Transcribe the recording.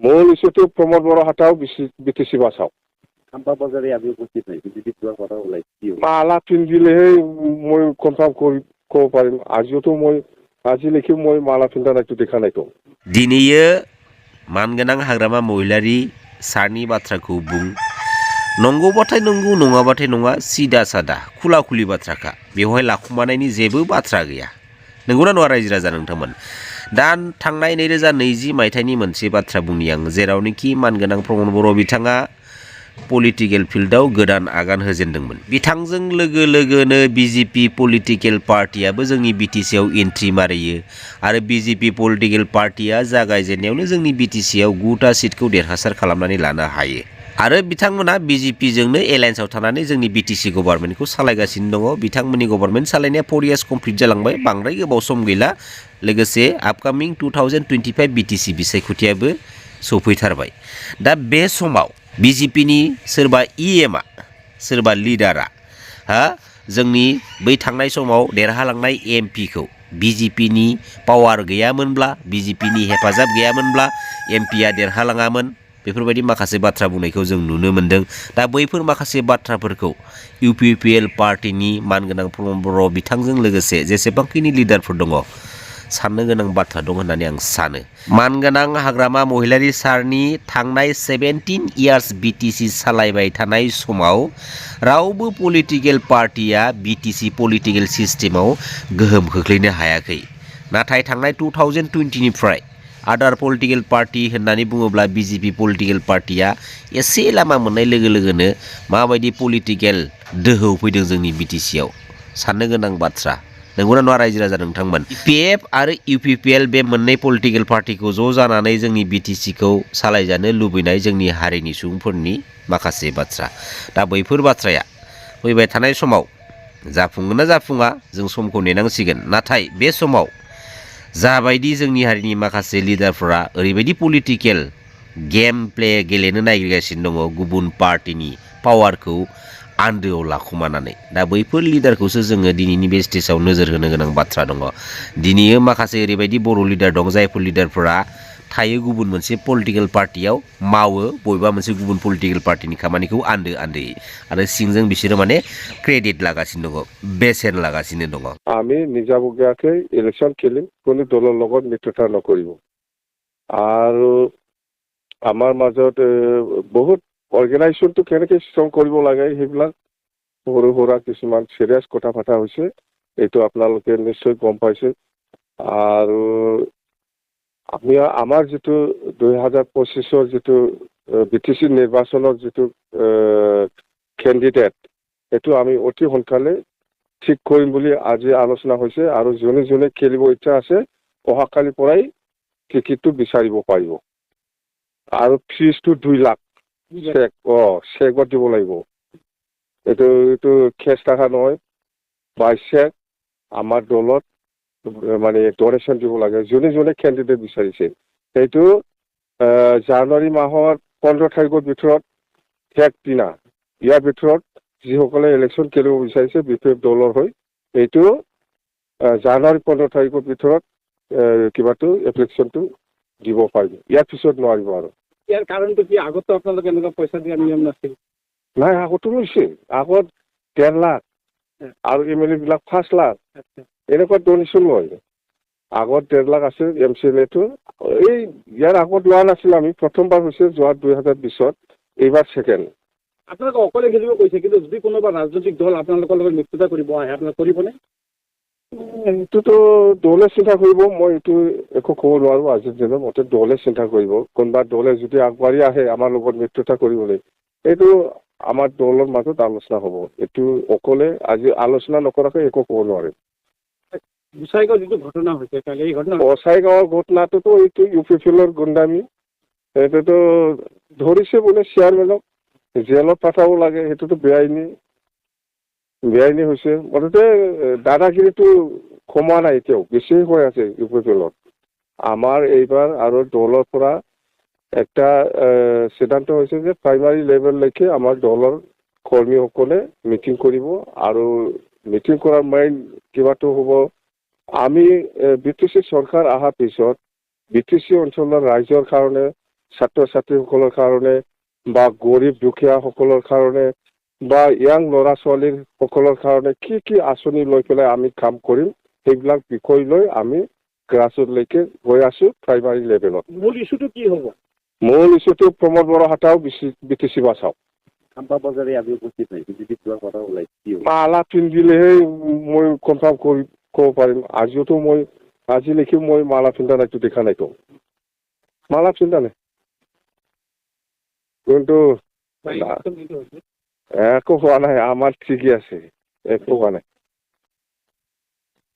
মূল ইস্যুটো প্ৰমোদ বৰহাটাও বিটিচি বাছাও খাম্পা বজাৰে আমি উপস্থিত নাই বিজেপিত যোৱাৰ কথা ওলাইছে মালা পিন্ধিলেহে মই কনফাৰ্ম ক'ব পাৰিম আজিলৈকে মই মালা পিন্ধা নাইতো দেখা নাইতো दिनैयो मानगोनां हाग्रामा महिलारि सारनि बाथ्राखौ बुं नंगौबाथाय नंगौ नङाबाथाय नङा सिदा सादा खुला खुलि बाथ्राखा बेवहाय लाखुमानायनि जेबो बाथ्रा गैया नंगौना नङा रायजो राजा नोंथांमोन दा थांनाय 2020 मायथाइनि मोनसे बाथ्रा बुंनि आं जेरावनोखि मानगोनां प्रमद बर' बिथाङा पलिटिकेल फिल्डआव गोदान आगान होजेनदोंमोन बिथांजों लोगो लोगोनो बिजेपि पलिटिकेल पार्टियाबो जोंनि बिटिसिआव एन्ट्रि मारियो आरो बिजेपि पलिटिकेल पार्टिया जागायजेननायावनो जोंनि बिटिसिआव 9टा सिटखौ देरहासार खालामनानै लानो हायो आरो बिथांमोना बिजेपिजोंनो एलायन्सआव थानानै जोंनि बिटिसि गभर्नमेन्टखौ सालायगासिनो दङ बिथांमोननि गभर्नमेन्ट सालायनाया 4 इयार्स कमप्लिट जालांबाय बांद्राय गोबाव सम गैला लोगोसे आपकामिं 2025 बिटिसि बिसायख'थियाबो सफैथारबाय दा बे समाव बिजेपिनि सोरबा इएमआ सोरबा लिडारा जोंनि बै थांनाय समाव देरहालांनाय एमपिखौ बिजेपिनि पावार गैयामोनब्ला बिजेपिनि हेफाजाब गैयामोनब्ला एमपिआ देरहालाङामोन बेफोरबायदि माखासे बाथ्रा बुंनायखौ जों नुनो मोन्दों दा बैफोर माखासे बाथ्राफोरखौ इउपिपिएल पार्टिनि मानगोनां प्रमद बर' बिथांजों लोगोसे जेसेबांखिनि लिडारफोर दङ साननो गोनां बाथ्रा दं होननानै आं सानो मानगोनां हाग्रामा महिलारि सारनि थांनाय 17 इयार्स बिटिसि सालायबाय थानाय समाव रावबो पलिटिकेल पार्टिया बिटिसि पलिटिकेल सिस्टेमाव गोहोम खोख्लैनो हायाखै नाथाय थांनाय 2020 निफ्राय आदार पलिटिकेल पार्टी होननानै बुङोब्ला बिजेपि पलिटिकेल पार्टिया एसे लामा मोननाय लोगो लोगोनो माबायदि पलिटिकेल दोहौ फैदों जोंनि बिटिसिआव साननो गोनां बाथ्रा नंगौना नङा रायजो राजा नोंथांमोन पिएफ आरो इउपिपिएल बे मोननै पलिटिकेल पार्टिखौ ज' जानानै जोंनि बिटिसिखौ सालायजानो लुबैनाय जोंनि हारिनि सुबुंफोरनि माखासे बाथ्रा दा बैफोर बाथ्राया फैबाय थानाय समाव जाफुंगोन ना जाफुङा जों समखौ नेनांसिगोन नाथाय बे समाव जाबायदि जोंनि हारिनि माखासे लिडारफोरा ओरैबायदि पलिटिकेल गेम प्ले गेलेनो नागिरगासिनो दङ गुबुन पार्टिनि पावारखौ आन्दोआव लाखुमानानै दा बैफोर लिडारखौसो जोङो दिनैनि बे स्टेजआव नोजोर होनो गोनां बाथ्रा दङ दिनैयो माखासे ओरैबायदि बर' लिडार दं जायफोर लिडारफोरा थायो गुबुन मोनसे पलिटिकेल पार्टियाव मावो बबेबा मोनसे गुबुन पलिटिकेल पार्टिनि खामानिखौ आन्दोआयै आरो सिंजों बिसोरो माने क्रेडिट लागासिनो दङ बेसेन लागासिनो दङ আমি নিজাববীয়াকৈ ইলেকশ্যন খেলিম কোনো দলৰ লগত মিত্ৰতা নকৰিব আৰু আমাৰ মাজত বহুত অৰ্গেনাইজেশ্যনটো কেনেকৈ ষ্ট্ৰং কৰিব লাগে সেইবিলাক সৰু সুৰা কিছুমান চিৰিয়াছ কথা পতা হৈছে এইটো আপোনালোকে নিশ্চয় গম পাইছে আৰু আমি আমাৰ যিটো 2025 যিটো বিটিচি নিৰ্বাচনৰ যিটো কেণ্ডিডেট এইটো আমি অতি সোনকালে ঠিক কৰিম বুলি আজি আলোচনা হৈছে আৰু যোনে যোনে খেলিব ইচ্ছা আছে অহাকালিৰ পৰাই টিকেটটো বিচাৰিব পাৰিব আৰু ফিজটো 2 লাখ চেকত দিব লাগিব এইটো কেছ টাকা নহয় বাই চেক আমাৰ দলত মানে ডনেশ্যন দিব লাগে যোনে যোনে কেণ্ডিডেট বিচাৰিছে সেইটো জানুৱাৰী মাহৰ 15 তাৰিখৰ ভিতৰত শেষ দিনা ইয়াৰ ভিতৰত যিসকলে ইলেকশ্যন খেলিব বিচাৰিছে বিপেফ দলৰ হৈ এইটো জানুৱাৰী 15 তাৰিখৰ ভিতৰত কিবাটো এপ্লিকেশ্যনটো দিব পাৰিব ইয়াৰ পিছত নোৱাৰিব আৰু ইয়াৰ কাৰণটো কি আগতে আপোনালোকে এনেকুৱা পইচা দিয়া নিয়ম নাছিল নাই আগতো লৈছে আগত 10 লাখ আৰু এমএলএ বিলাক 5 লাখ এনেকুৱা ডনেশ্যন লয় আগত 10 লাখ আছিল এমচিএলএটো এই ইয়াৰ আগত লোৱা নাছিল আমি প্ৰথমবাৰ হৈছে যোৱা 2020ত এইবাৰ সেকেন্ড আপোনালোকে অকলে খেলিব কৈছে কিন্তু যদি কোনোবা ৰাজনৈতিক দল আপোনালোকৰ লগত মিত্ৰতা কৰিব আহে আপোনালোকে কৰিবনে এইটোতো দলে চিন্তা কৰিব মই এইটো একো ক'ব নোৱাৰোঁ আজিৰ দিনত মতে দলে চিন্তা কৰিব কোনোবা দলে যদি আগবাঢ়ি আহে আমাৰ লগত মিত্ৰতা কৰিবলৈ এইটো আমাৰ দলৰ মাজত আলোচনা হ'ব এইটো অকলে আজি আলোচনা নকৰাকৈ একো ক'ব নোৱাৰে গোসাইগাঁও যিটো ঘটনা হৈছে কালি এই ঘটনা গোসাইগাঁৱৰ ঘটনাটোতো এইটো ইউপিপিএলৰ গুণ্ডামি এইটোতো ধৰিছে বোলে চেয়াৰমেনক জেলত পঠাব লাগে সেইটোতো বেআইনী হৈছে মুঠতে দাদাগিৰিটো কমোৱা নাই এতিয়াও বেছি হৈ আছে ইউপিপিএলত আমাৰ এইবাৰ আৰু দলৰ পৰা একটা সিদ্ধান্ত হৈছে যে প্ৰাইমাৰী লেভেললৈকে আমাৰ দলৰ কৰ্মীসকলে মিটিং কৰিব আৰু মিটিং কৰাৰ মেইন কিবাটো হ'ব আমি বিটিচি চৰকাৰ অহাৰ পিছত বিটিচি অঞ্চলৰ ৰাইজৰ কাৰণে ছাত্ৰ ছাত্ৰীসকলৰ কাৰণে বা গৰীব দুখীয়াসকলৰ কাৰণে বা ইয়াং ল'ৰা ছোৱালীৰ সকলৰ কাৰণে কি কি আঁচনি লৈ পেলাই আমি কাম কৰিম সেইবিলাক বিষয় লৈ আমি গ্ৰাছৰুটলৈকে গৈ আছো প্ৰাইমাৰী লেভেলত। মূল ইস্যুটো কি হ'ব? মূল ইস্যুটো প্ৰমোদ বৰা হাতাও বিটিচি বাচাও। খাম্পা বজাৰে আমি উপস্থিত নাই, বিজেপিত যোৱাৰ কথা ওলাইছে, কি হ'ব? মালা পিন্ধিলেহে মই কনফাৰ্ম ক'ব পাৰিম। আজিওতো আজিলৈকে মই মালা পিন্ধা নাইতো, দেখা নাইতো। মালা পিন্ধা নাই কিন্তু একো হোৱা নাই, আমাৰ ঠিকেই আছে, একো হোৱা নাই।